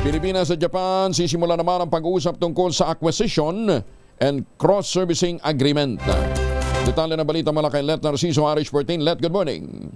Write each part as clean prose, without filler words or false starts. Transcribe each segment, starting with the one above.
Pilipinas at Japan sisimula naman ang pag-uusap tungkol sa acquisition and cross-servicing agreement. Detalye ng balita mula kay Let Narciso, Irish 14. Let, good morning.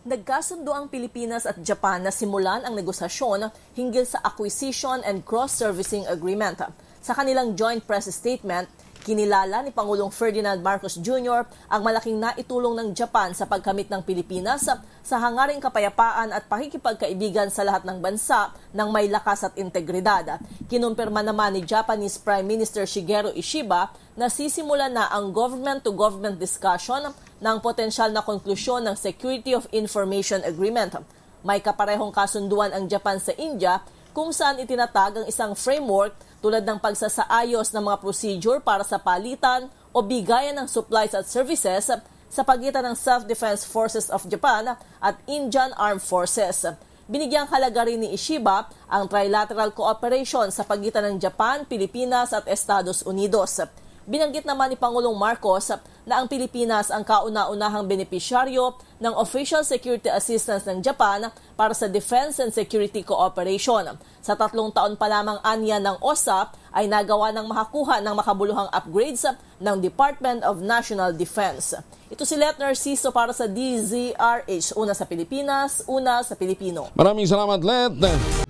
Nagkasundo ang Pilipinas at Japan na simulan ang negosasyon hinggil sa acquisition and cross-servicing agreement. Sa kanilang joint press statement, kinilala ni Pangulong Ferdinand Marcos Jr. ang malaking naitulong ng Japan sa pagkamit ng Pilipinas sa hangaring kapayapaan at pakikipagkaibigan sa lahat ng bansa ng may lakas at integridad. Kinumpirma naman ni Japanese Prime Minister Shigeru Ishiba na sisimulan na ang government-to-government discussion ng potensyal na konklusyon ng Security of Information Agreement. May kaparehong kasunduan ang Japan sa India kung saan itinatag ang isang framework tulad ng pagsasaayos ng mga procedure para sa palitan o bigayan ng supplies at services sa pagitan ng Self-Defense Forces of Japan at Indian Armed Forces. Binigyang halaga rin ni Ishiba ang trilateral cooperation sa pagitan ng Japan, Pilipinas at Estados Unidos. Binanggit naman ni Pangulong Marcos na ang Pilipinas ang kauna-unahang benepisyaryo ng Official Security Assistance ng Japan para sa Defense and Security Cooperation. Sa 3 taon pa lamang anya ng OSAP ay nagawa ng makakuha ng makabuluhang upgrades ng Department of National Defense. Ito si Let Narciso para sa DZRH. Una sa Pilipinas, una sa Pilipino. Maraming salamat, Let.